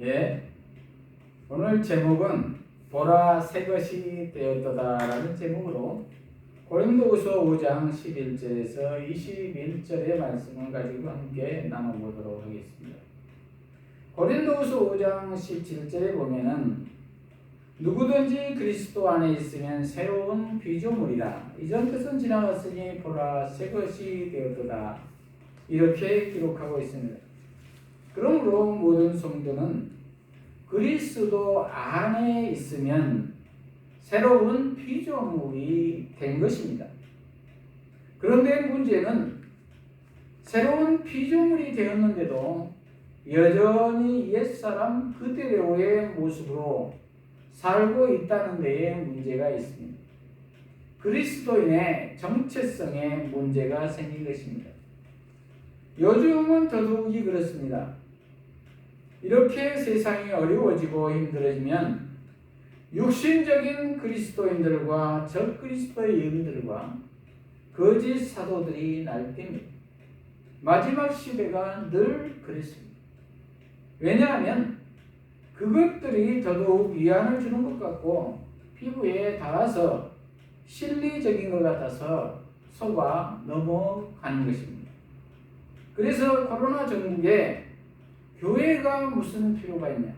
예, 오늘 제목은 보라 새 것이 되었도다라는 제목으로 고린도후서 5장 11절에서 21절의 말씀을 가지고 함께 나눠보도록 하겠습니다. 고린도후서 5장 17절에 보면은 누구든지 그리스도 안에 있으면 새로운 피조물이라 이전 것은 지나갔으니 보라 새 것이 되었도다 이렇게 기록하고 있습니다. 그러므로 모든 성도는 그리스도 안에 있으면 새로운 피조물이 된 것입니다. 그런데 문제는 새로운 피조물이 되었는데도 여전히 옛사람 그대로의 모습으로 살고 있다는 데에 문제가 있습니다. 그리스도인의 정체성에 문제가 생긴 것입니다. 요즘은 더더욱이 그렇습니다. 이렇게 세상이 어려워지고 힘들어지면 육신적인 그리스도인들과 적그리스도인들과 거짓 사도들이 날뛰니다. 마지막 시대가 늘 그렇습니다. 왜냐하면 그것들이 더더욱 위안을 주는 것 같고 피부에 닿아서 실리적인 것 같아서 속아 넘어가는 것입니다. 그래서 코로나 전국에 교회가 무슨 필요가 있냐?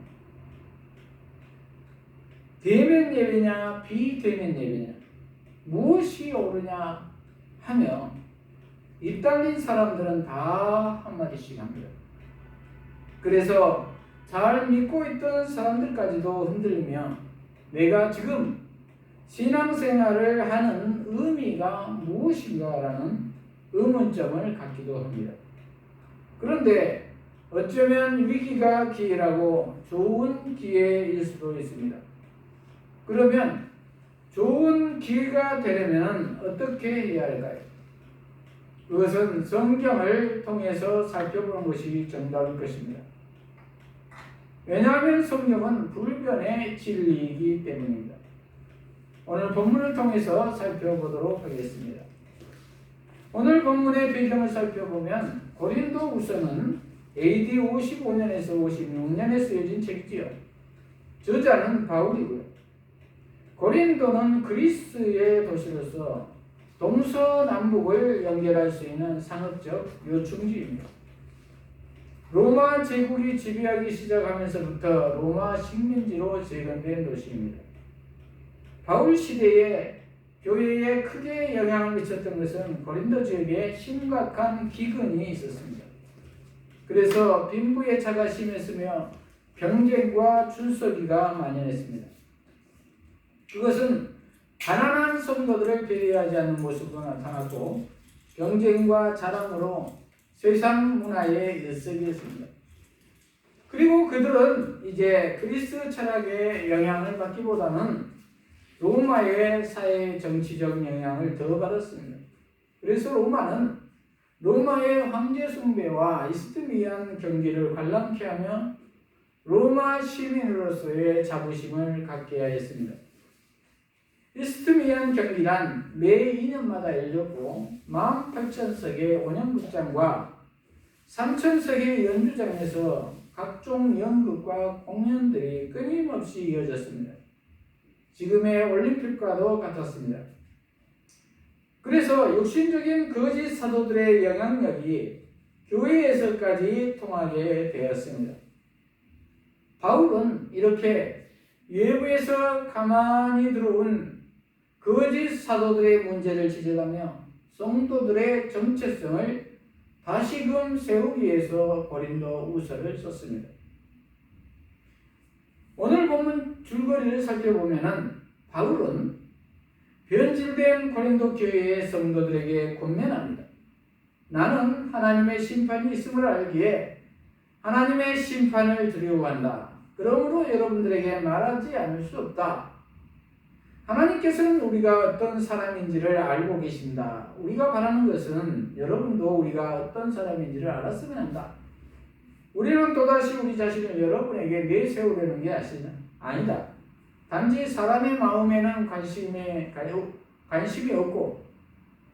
대면 예배냐 비대면 예배냐 무엇이 옳으냐 하며 입 달린 사람들은 다 한마디씩 합니다. 그래서 잘 믿고 있던 사람들까지도 흔들리며 내가 지금 신앙생활을 하는 의미가 무엇인가라는 의문점을 갖기도 합니다. 그런데 어쩌면 위기가 기회라고 좋은 기회일 수도 있습니다. 그러면 좋은 기회가 되려면 어떻게 해야 할까요? 그것은 성경을 통해서 살펴보는 것이 정답일 것입니다. 왜냐하면 성경은 불변의 진리이기 때문입니다. 오늘 본문을 통해서 살펴보도록 하겠습니다. 오늘 본문의 배경을 살펴보면 고린도후서는 AD 55년에서 56년에 쓰여진 책이지요. 저자는 바울이고요. 고린도는 그리스의 도시로서 동서남북을 연결할 수 있는 상업적 요충지입니다. 로마 제국이 지배하기 시작하면서부터 로마 식민지로 재건된 도시입니다. 바울 시대에 교회에 크게 영향을 미쳤던 것은 고린도 지역에 심각한 기근이 있었습니다. 그래서 빈부의 차가 심했으며 경쟁과 줄서기가 만연했습니다. 그것은 가난한 성도들을 배려하지 않는 모습으로 나타났고 경쟁과 자랑으로 세상 문화에 일석이었습니다. 그리고 그들은 이제 그리스 철학의 영향을 받기보다는 로마의 사회 정치적 영향을 더 받았습니다. 그래서 로마는 로마의 황제 숭배와 이스트미안 경기를 관람케 하며 로마 시민으로서의 자부심을 갖게 하였습니다. 이스트미안 경기란 매 2년마다 열렸고 18,000석의 원형극장과 3,000석의 연주장에서 각종 연극과 공연들이 끊임없이 이어졌습니다. 지금의 올림픽과도 같았습니다. 그래서 육신적인 거짓 사도들의 영향력이 교회에서까지 통하게 되었습니다. 바울은 이렇게 외부에서 가만히 들어온 거짓 사도들의 문제를 지적하며 성도들의 정체성을 다시금 세우기 위해서 고린도후서를 썼습니다. 오늘 본문 줄거리를 살펴보면 바울은 변질된 고린도 교회의 성도들에게 권면합니다. 나는 하나님의 심판이 있음을 알기에 하나님의 심판을 두려워한다. 그러므로 여러분들에게 말하지 않을 수 없다. 하나님께서는 우리가 어떤 사람인지를 알고 계신다. 우리가 바라는 것은 여러분도 우리가 어떤 사람인지를 알았으면 한다. 우리는 또다시 우리 자신을 여러분에게 내세우려는 게 아니다. 단지 사람의 마음에는 관심이 없고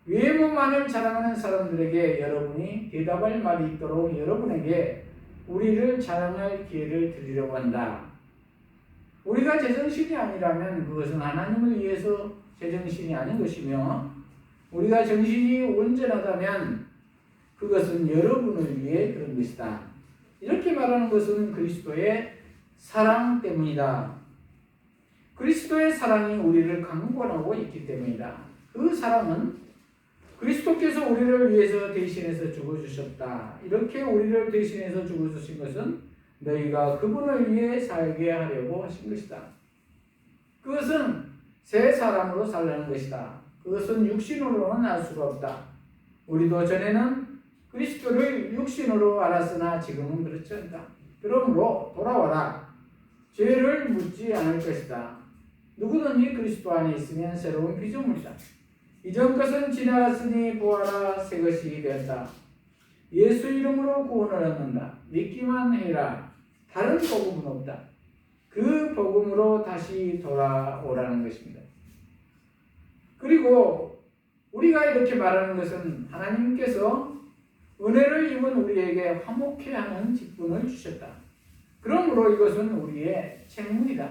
외모만을 자랑하는 사람들에게 여러분이 대답할 말이 있도록 여러분에게 우리를 자랑할 기회를 드리려고 한다. 우리가 제정신이 아니라면 그것은 하나님을 위해서 제정신이 아닌 것이며, 우리가 정신이 온전하다면 그것은 여러분을 위해 그런 것이다. 이렇게 말하는 것은 그리스도의 사랑 때문이다. 그리스도의 사랑이 우리를 강권하고 있기 때문이다. 그 사랑은 그리스도께서 우리를 위해서 대신해서 죽어주셨다. 이렇게 우리를 대신해서 죽어주신 것은 너희가 그분을 위해 살게 하려고 하신 것이다. 그것은 새 사람으로 살라는 것이다. 그것은 육신으로는 알 수가 없다. 우리도 전에는 그리스도를 육신으로 알았으나 지금은 그렇지 않다. 그러므로 돌아와라. 죄를 묻지 않을 것이다. 누구든지 그리스도 안에 있으면 새로운 피조물이다. 이전 것은 지나갔으니 보아라, 새 것이 되었다. 예수 이름으로 구원을 얻는다. 믿기만 해라. 다른 복음은 없다. 그 복음으로 다시 돌아오라는 것입니다. 그리고 우리가 이렇게 말하는 것은 하나님께서 은혜를 입은 우리에게 화목해 하는 직분을 주셨다. 그러므로 이것은 우리의 책무이다.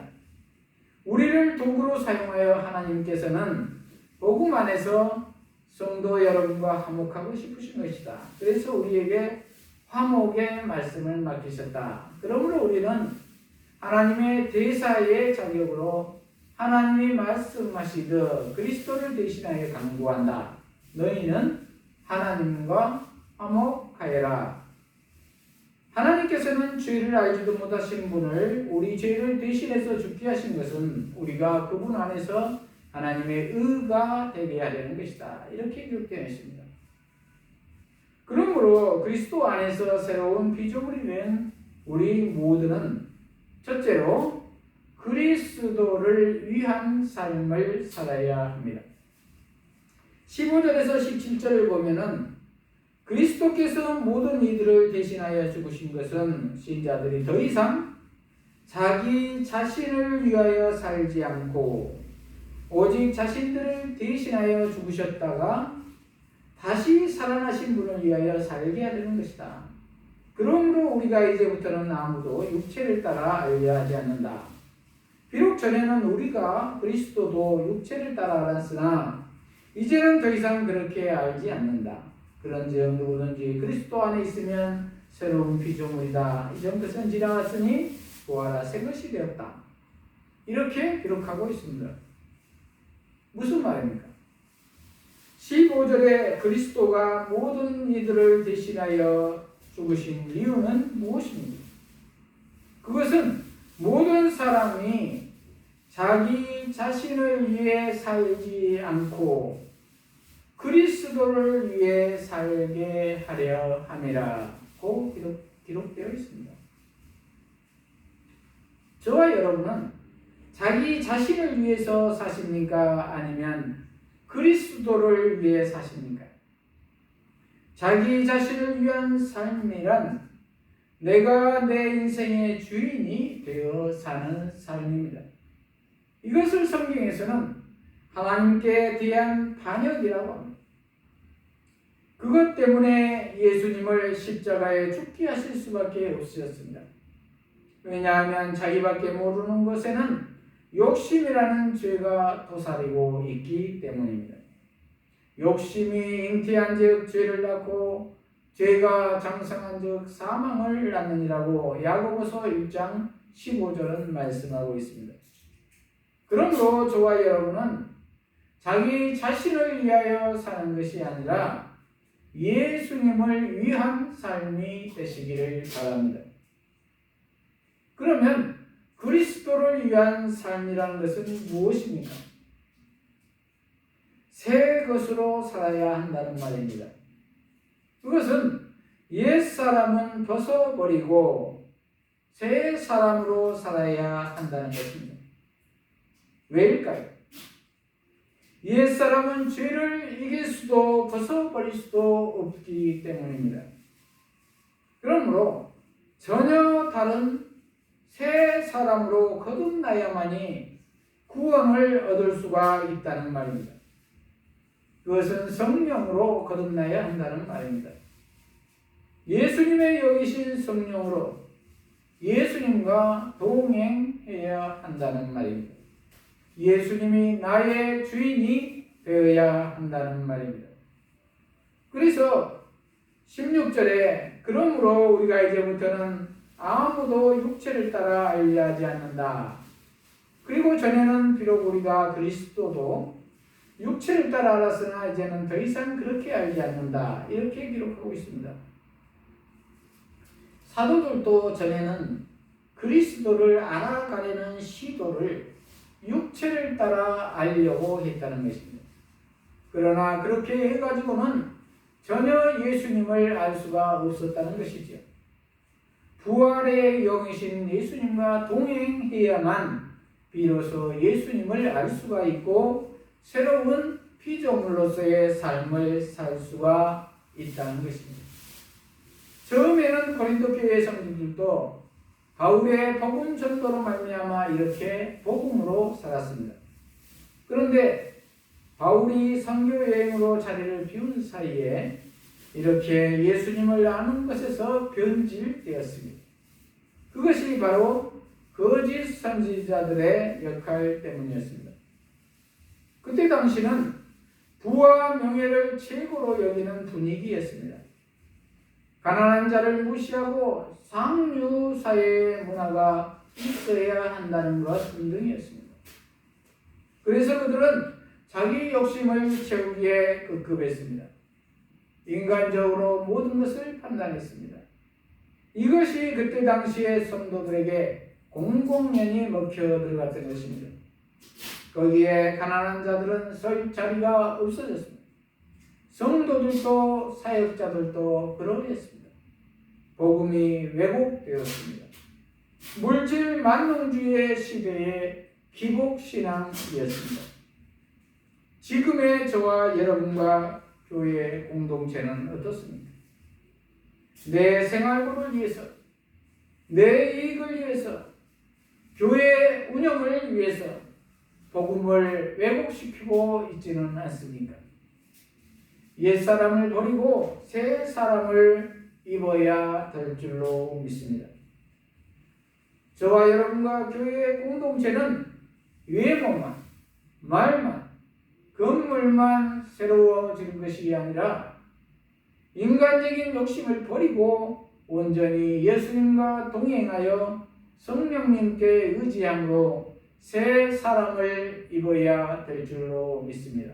우리를 도구로 사용하여 하나님께서는 복음 안에서 성도 여러분과 화목하고 싶으신 것이다. 그래서 우리에게 화목의 말씀을 맡기셨다. 그러므로 우리는 하나님의 대사의 자격으로 하나님이 말씀하시듯 그리스도를 대신하여 간구한다. 너희는 하나님과 화목하여라. 하나님께서는 죄를 알지도 못하신 분을 우리 죄를 대신해서 죽게 하신 것은 우리가 그분 안에서 하나님의 의가 되게 하려는 것이다. 이렇게 기록되어 있습니다. 그러므로 그리스도 안에서 새로운 피조물이 된 우리 모두는 첫째로 그리스도를 위한 삶을 살아야 합니다. 15절에서 17절을 보면은 그리스도께서 모든 이들을 대신하여 죽으신 것은 신자들이 더 이상 자기 자신을 위하여 살지 않고 오직 자신들을 대신하여 죽으셨다가 다시 살아나신 분을 위하여 살게 하려는 것이다. 그러므로 우리가 이제부터는 아무도 육체를 따라 알려 하지 않는다. 비록 전에는 우리가 그리스도도 육체를 따라 알았으나 이제는 더 이상 그렇게 알지 않는다. 그런즉 누구든지 그리스도 안에 있으면 새로운 피조물이다. 이전 것은 지나갔으니 보아라, 새 것이 되었다. 이렇게 기록하고 있습니다. 무슨 말입니까? 15절에 그리스도가 모든 이들을 대신하여 죽으신 이유는 무엇입니까? 그것은 모든 사람이 자기 자신을 위해 살지 않고 그리스도를 위해 살게 하려 함이라고 기록되어 있습니다. 저와 여러분은 자기 자신을 위해서 사십니까? 아니면 그리스도를 위해 사십니까? 자기 자신을 위한 삶이란 내가 내 인생의 주인이 되어 사는 삶입니다. 이것을 성경에서는 하나님께 대한 반역이라고 합니다. 그것 때문에 예수님을 십자가에 죽게 하실 수밖에 없으셨습니다. 왜냐하면 자기밖에 모르는 것에는 욕심이라는 죄가 도사리고 있기 때문입니다. 욕심이 잉태한 즉 죄를 낳고 죄가 장성한 즉 사망을 낳느니라고 야고보서 1장 15절은 말씀하고 있습니다. 그러므로 저와 여러분은 자기 자신을 위하여 사는 것이 아니라 예수님을 위한 삶이 되시기를 바랍니다. 그러면 그리스도를 위한 삶이라는 것은 무엇입니까? 새 것으로 살아야 한다는 말입니다. 그것은 옛사람은 벗어버리고 새 사람으로 살아야 한다는 것입니다. 왜일까요? 옛사람은 죄를 이길 수도 벗어버릴 수도 없기 때문입니다. 그러므로 전혀 다른 새 사람으로 거듭나야만이 구원을 얻을 수가 있다는 말입니다. 그것은 성령으로 거듭나야 한다는 말입니다. 예수님의 여기신 성령으로 예수님과 동행해야 한다는 말입니다. 예수님이 나의 주인이 되어야 한다는 말입니다. 그래서 16절에 그러므로 우리가 이제부터는 아무도 육체를 따라 알려하지 않는다. 그리고 전에는 비록 우리가 그리스도도 육체를 따라 알았으나 이제는 더 이상 그렇게 알지 않는다. 이렇게 기록하고 있습니다. 사도들도 전에는 그리스도를 알아가려는 시도를 육체를 따라 알려고 했다는 것입니다. 그러나 그렇게 해가지고는 전혀 예수님을 알 수가 없었다는 것이죠. 부활의 영이신 예수님과 동행해야만 비로소 예수님을 알 수가 있고 새로운 피조물로서의 삶을 살 수가 있다는 것입니다. 처음에는 고린도 교회 성도들도 바울의 복음 전도로 말미암아 이렇게 복음으로 살았습니다. 그런데 바울이 선교 여행으로 자리를 비운 사이에 이렇게 예수님을 아는 것에서 변질되었습니다. 그것이 바로 거짓 선지자들의 역할 때문이었습니다. 그때 당시는 부와 명예를 최고로 여기는 분위기였습니다. 가난한 자를 무시하고 상류 사회의 문화가 있어야 한다는 것 등등이었습니다. 그래서 그들은 자기 욕심을 채우기에 급급했습니다. 인간적으로 모든 것을 판단했습니다. 이것이 그때 당시의 성도들에게 공공연히 먹혀 들어갔던 것입니다. 거기에 가난한 자들은 설 자리가 없어졌습니다. 성도들도 사역자들도 그러했습니다. 복음이 왜곡되었습니다. 물질 만능주의 시대의 기복신앙이었습니다. 지금의 저와 여러분과 교회 공동체는 어떻습니까? 내 생활고를 위해서, 내 이익을 위해서, 교회 운영을 위해서 복음을 왜곡시키고 있지는 않습니까? 옛사람을 버리고 새 사람을 입어야 될 줄로 믿습니다. 저와 여러분과 교회의 공동체는 외모만, 말만, 건물만 새로워지는 것이 아니라 인간적인 욕심을 버리고 온전히 예수님과 동행하여 성령님께 의지함으로 새 사람을 입어야 될 줄로 믿습니다.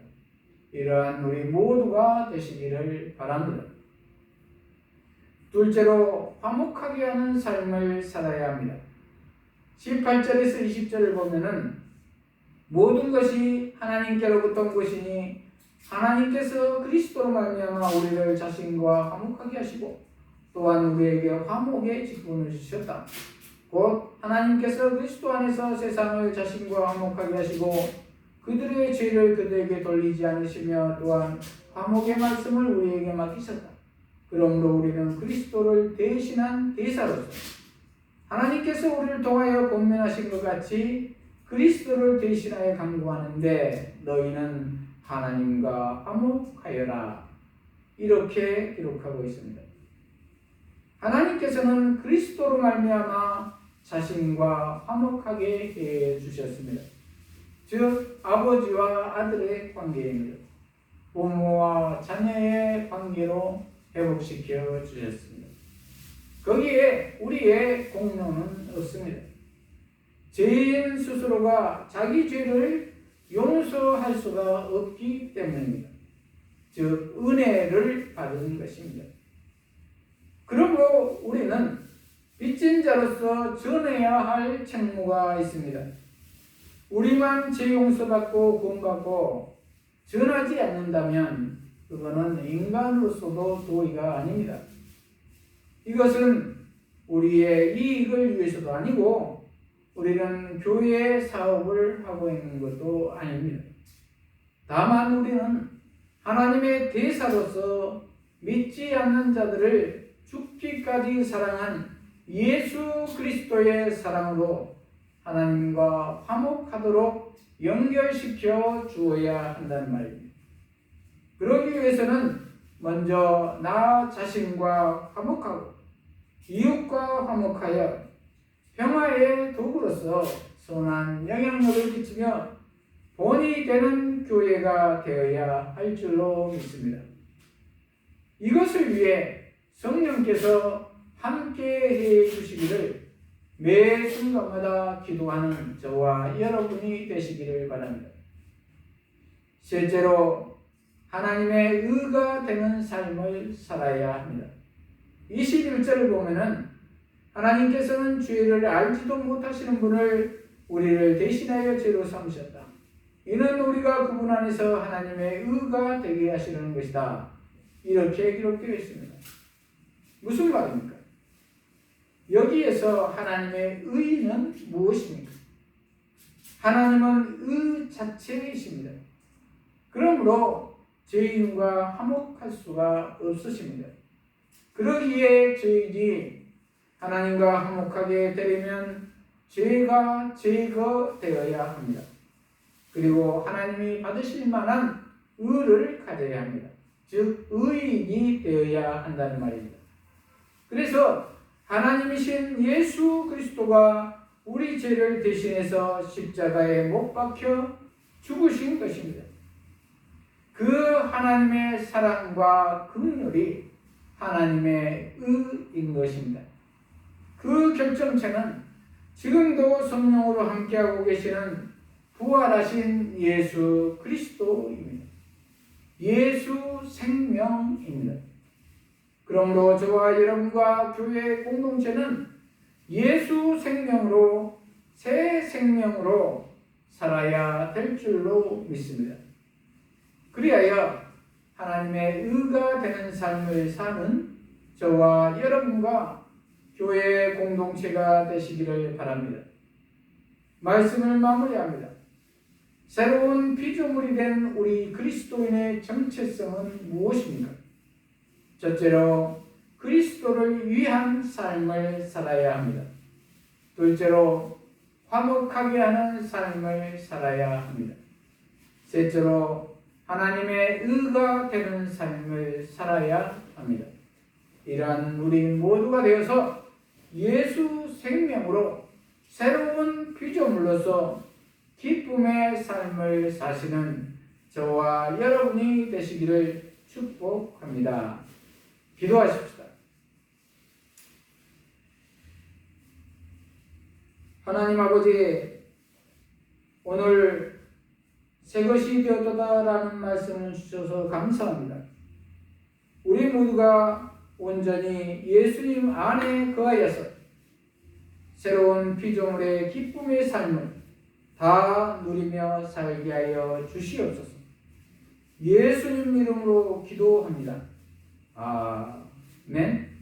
이러한 우리 모두가 되시기를 바랍니다. 둘째로 화목하게 하는 삶을 살아야 합니다. 18절에서 20절을 보면은 모든 것이 하나님께로부터 온 것이니 하나님께서 그리스도로 말미암아 우리를 자신과 화목하게 하시고 또한 우리에게 화목의 직분을 주셨다. 곧 하나님께서 그리스도 안에서 세상을 자신과 화목하게 하시고 그들의 죄를 그들에게 돌리지 않으시며 또한 화목의 말씀을 우리에게 맡기셨다. 그러므로 우리는 그리스도를 대신한 대사로서 하나님께서 우리를 통하여 권면하신 것 같이 그리스도를 대신하여 간구하는데 너희는 하나님과 화목하여라. 이렇게 기록하고 있습니다. 하나님께서는 그리스도로 말미암아 자신과 화목하게 해 주셨습니다. 즉 아버지와 아들의 관계입니다. 부모와 자녀의 관계로 회복시켜 주셨습니다. 거기에 우리의 공로는 없습니다. 죄인 스스로가 자기 죄를 용서할 수가 없기 때문입니다. 즉 은혜를 받은 것입니다. 그러므로 우리는 빚진 자로서 전해야 할 책무가 있습니다. 우리만 죄 용서받고 구원받고 전하지 않는다면 그거는 인간으로서도 도리가 아닙니다. 이것은 우리의 이익을 위해서도 아니고 우리는 교회 사업을 하고 있는 것도 아닙니다. 다만 우리는 하나님의 대사로서 믿지 않는 자들을 죽기까지 사랑한 예수 그리스도의 사랑으로 하나님과 화목하도록 연결시켜 주어야 한다는 말입니다. 그러기 위해서는 먼저 나 자신과 화목하고 이웃과 화목하여 평화의 도구로서 선한 영향력을 끼치며 본이 되는 교회가 되어야 할 줄로 믿습니다. 이것을 위해 성령께서 함께 해 주시기를 매 순간마다 기도하는 저와 여러분이 되시기를 바랍니다. 실제로 하나님의 의가 되는 삶을 살아야 합니다. 21절을 보면은 하나님께서는 죄를 알지도 못하시는 분을 우리를 대신하여 죄로 삼으셨다. 이는 우리가 그분 안에서 하나님의 의가 되게 하시는 것이다. 이렇게 기록되어 있습니다. 무슨 말입니까? 여기에서 하나님의 의는 무엇입니까? 하나님은 의 자체이십니다. 그러므로 죄인과 화목할 수가 없으십니다. 그러기에 저희들이 하나님과 화목하게 되려면 죄가 제거되어야 합니다. 그리고 하나님이 받으실 만한 의를 가져야 합니다. 즉 의인이 되어야 한다는 말입니다. 그래서 하나님이신 예수 그리스도가 우리 죄를 대신해서 십자가에 못 박혀 죽으신 것입니다. 그 하나님의 사랑과 긍휼이 하나님의 의인 것입니다. 그 결정체는 지금도 성령으로 함께하고 계시는 부활하신 예수 그리스도입니다. 예수 생명입니다. 그러므로 저와 여러분과 교회 공동체는 예수 생명으로 새 생명으로 살아야 될 줄로 믿습니다. 그리하여 하나님의 의가 되는 삶을 사는 저와 여러분과 교회 공동체가 되시기를 바랍니다. 말씀을 마무리합니다. 새로운 피조물이 된 우리 그리스도인의 정체성은 무엇입니까? 첫째로 그리스도를 위한 삶을 살아야 합니다. 둘째로 화목하게 하는 삶을 살아야 합니다. 셋째로 하나님의 의가 되는 삶을 살아야 합니다. 이러한 우리 모두가 되어서 예수 생명으로 새로운 피조물로서 기쁨의 삶을 사시는 저와 여러분이 되시기를 축복합니다. 기도하십시다. 하나님 아버지, 오늘 새것이 되었다라는 말씀을 주셔서 감사합니다. 우리 모두가 온전히 예수님 안에 거하여서 새로운 피조물의 기쁨의 삶을 다 누리며 살게 하여 주시옵소서. 예수님 이름으로 기도합니다. 아멘.